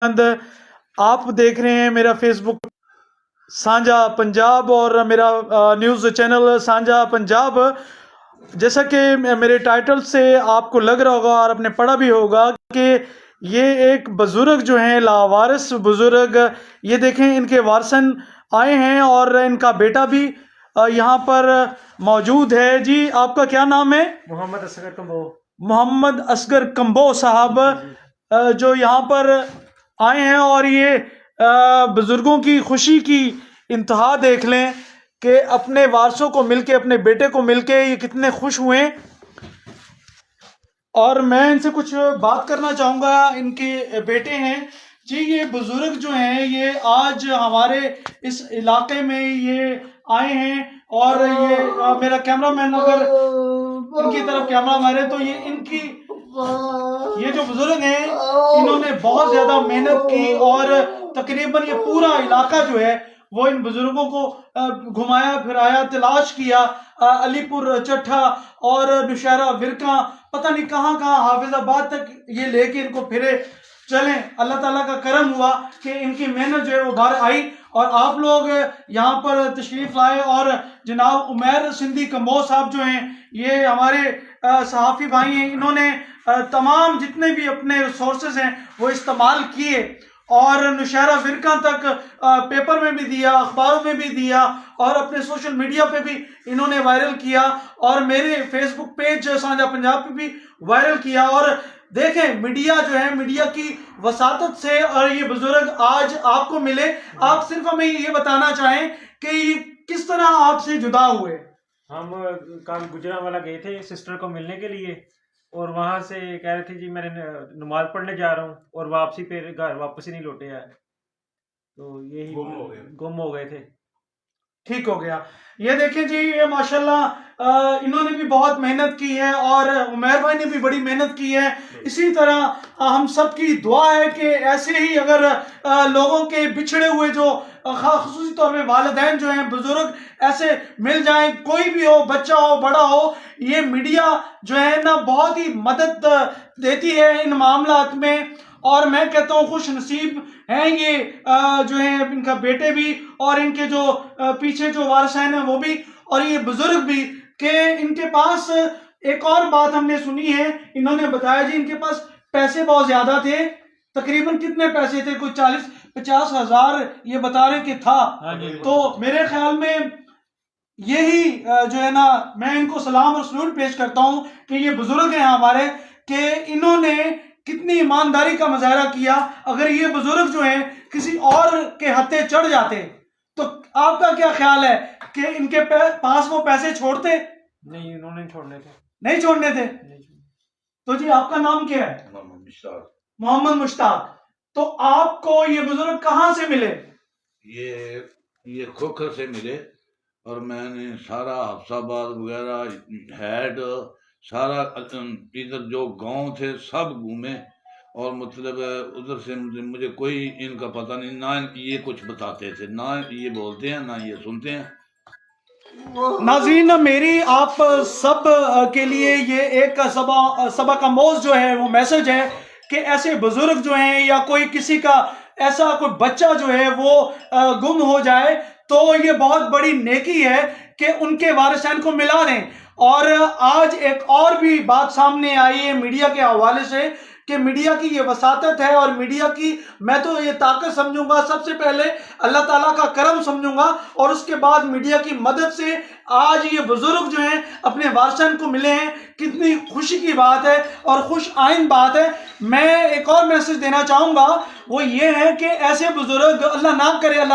آپ دیکھ رہے ہیں میرا فیس بک سانجا پنجاب اور میرا نیوز چینل سانجا پنجاب. جیسا کہ میرے ٹائٹل سے آپ کو لگ رہا ہوگا اور آپ نے پڑھا بھی ہوگا کہ یہ ایک بزرگ جو ہیں لاوارث بزرگ، یہ دیکھیں ان کے وارثین آئے ہیں اور ان کا بیٹا بھی یہاں پر موجود ہے. جی آپ کا کیا نام ہے؟ محمد اصغر کمبو. محمد اصغر کمبو صاحب جو یہاں پر آئے ہیں، اور یہ بزرگوں کی خوشی کی انتہا دیکھ لیں کہ اپنے وارثوں کو مل کے، اپنے بیٹے کو مل کے یہ کتنے خوش ہوئے. اور میں ان سے کچھ بات کرنا چاہوں گا. ان کے بیٹے ہیں جی. یہ بزرگ جو ہیں یہ آج ہمارے اس علاقے میں یہ آئے ہیں، اور یہ میرا کیمرہ مین اگر ان کی طرف کیمرہ مارے تو یہ جو بزرگ ہیں انہوں نے بہت زیادہ محنت کی، اور تقریباً یہ پورا علاقہ جو ہے وہ ان بزرگوں کو گھمایا پھرایا، تلاش کیا. علی پور چٹھا اور نوشہرہ ورکاں، پتہ نہیں کہاں کہاں، حافظ آباد تک یہ لے کے ان کو پھرے. چلیں اللہ تعالیٰ کا کرم ہوا کہ ان کی محنت جو ہے وہ باہر آئی، اور آپ لوگ یہاں پر تشریف لائے. اور جناب عمیر سندھی کمبو صاحب جو ہیں یہ ہمارے صحافی بھائی ہیں، انہوں نے تمام جتنے بھی اپنے ریسورسز ہیں وہ استعمال کیے، اور نوشہرہ ورکاں تک پیپر میں بھی دیا، اخباروں میں بھی دیا، اور اپنے سوشل میڈیا پہ بھی انہوں نے وائرل کیا، اور میرے فیس بک پیج سانجا پنجاب پہ بھی وائرل کیا. اور دیکھیں میڈیا جو ہے، میڈیا کی وساطت سے اور یہ بزرگ آج آپ کو ملے. آپ صرف ہمیں یہ بتانا چاہیں کہ یہ کس طرح آپ سے جدا ہوئے؟ ہم کل گجرانوالہ گئے تھے سسٹر کو ملنے کے لیے، اور وہاں سے کہہ رہے تھے جی میں نماز پڑھنے جا رہا ہوں، اور واپسی پہ گھر واپس ہی نہیں لوٹے آئے، تو یہی گم ہو گئے تھے. ٹھیک ہو گیا. یہ دیکھیں جی، یہ ماشاءاللہ انہوں نے بھی بہت محنت کی ہے، اور عمیر بھائی نے بھی بڑی محنت کی ہے. اسی طرح ہم سب کی دعا ہے کہ ایسے ہی اگر لوگوں کے بچھڑے ہوئے جو خصوصی طور پہ والدین جو ہیں، بزرگ ایسے مل جائیں، کوئی بھی ہو، بچہ ہو بڑا ہو، یہ میڈیا جو ہے نا بہت ہی مدد دیتی ہے ان معاملات میں. اور میں کہتا ہوں خوش نصیب ہیں یہ جو ہیں ان کا بیٹے بھی، اور ان کے جو پیچھے جو وارثین ہیں وہ بھی، اور یہ بزرگ بھی، کہ ان کے پاس ایک اور بات ہم نے سنی ہے. انہوں نے بتایا جی ان کے پاس پیسے بہت زیادہ تھے. تقریباً کتنے پیسے تھے؟ کوئی 40-50 ہزار یہ بتا رہے کہ تھا. تو میرے خیال میں یہی جو ہے نا، میں ان کو سلام اور سلوٹ پیش کرتا ہوں کہ یہ بزرگ ہیں ہمارے، کہ انہوں نے کتنی ایمانداری کا مظاہرہ کیا. اگر یہ بزرگ جو ہیں کسی اور کے ہتھے چڑھ جاتے تو آپ کا کیا خیال ہے کہ ان کے پاس وہ پیسے چھوڑتے؟ نہیں، انہوں نے چھوڑنے تھے. نہیں چھوڑنے تھے. تو جی آپ کا نام کیا ہے؟ محمد مشتاق. تو آپ کو یہ بزرگ کہاں سے ملے؟ یہ کھوکھر سے ملے، اور میں نے سارا حفص آباد وغیرہ ہیڈ سارا ادھر جو گاؤں تھے سب گھومے، اور مطلب ادھر سے مجھے کوئی ان کا پتہ نہیں، نہ یہ کچھ بتاتے تھے، نہ یہ بولتے ہیں، نہ یہ سنتے ہیں. ناظرین، میری آپ سب کے لیے یہ ایک سبق آموز جو ہے وہ میسج ہے کہ ایسے بزرگ جو ہیں، یا کوئی کسی کا ایسا کوئی بچہ جو ہے وہ گم ہو جائے تو یہ بہت بڑی نیکی ہے کہ ان کے وارثین کو ملا دیں. اور آج ایک اور بھی بات سامنے آئی ہے میڈیا کے حوالے سے، کہ میڈیا کی یہ وساطت ہے، اور میڈیا کی میں تو یہ طاقت سمجھوں گا، سب سے پہلے اللہ تعالیٰ کا کرم سمجھوں گا، اور اس کے بعد میڈیا کی مدد سے آج یہ بزرگ جو ہیں اپنے وارثین کو ملے ہیں. کتنی خوشی کی بات ہے اور خوش آئند بات ہے. میں ایک اور میسج دینا چاہوں گا، وہ یہ ہے کہ ایسے بزرگ اللہ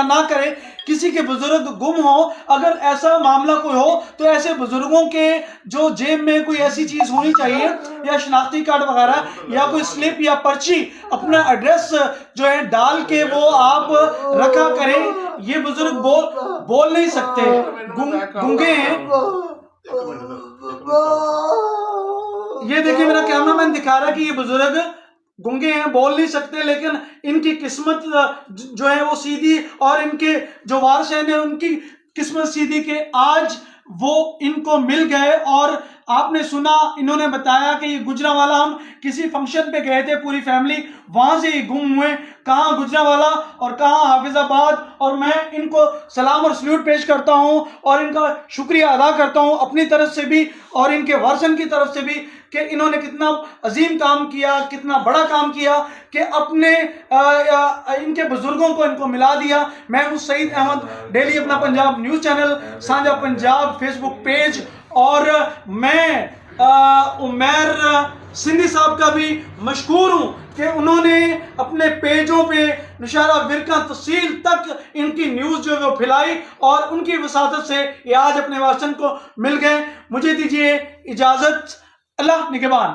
نہ کرے کسی کے بزرگ گم ہو. اگر ایسا معاملہ کوئی ہو تو ایسے بزرگوں کے جو جیب میں کوئی ایسی چیز ہونی چاہیے، یا شناختی کارڈ وغیرہ، یا کوئی سلپ یا پرچی، اپنا ایڈریس جو ہے ڈال کے وہ آپ رکھا کریں. یہ بزرگ بول نہیں سکتے، گونگے ہیں. یہ دیکھیں میرا کیمرہ مین دکھا رہا ہے کہ یہ بزرگ گونگے ہیں، بول نہیں سکتے، لیکن ان کی قسمت جو ہے وہ سیدھی، اور ان کے جو وارثین ہیں ان کی قسمت سیدھی کہ آج وہ ان کو مل گئے. اور آپ نے سنا انہوں نے بتایا کہ یہ گجرانوالا ہم کسی فنکشن پہ گئے تھے پوری فیملی, وہاں سے یہ گم ہوئے, کہاں گجرانوالا اور کہاں حافظ آباد, اور میں ان کو سلام اور سلیوٹ پیش کرتا ہوں اور ان کا شکریہ ادا کرتا ہوں اپنی طرف سے بھی اور ان کے ورثن کی طرف سے بھی کہ انہوں نے کتنا عظیم کام کیا, کتنا بڑا کام کیا کہ اپنے ان کے بزرگوں کو ان کو ملا دیا. میں ہوں سعید Ahmed, daily Apna Punjab news channel, Sanjha Punjab Facebook page, اور میں عمیر سندھی صاحب کا بھی مشکور ہوں کہ انہوں نے اپنے پیجوں پہ نشارہ ورکہ تفصیل تک ان کی نیوز جو ہے وہ پھیلائی اور ان کی وساطت سے یہ آج اپنے وارثین کو مل گئے. مجھے دیجیے اجازت, اللہ نگہبان.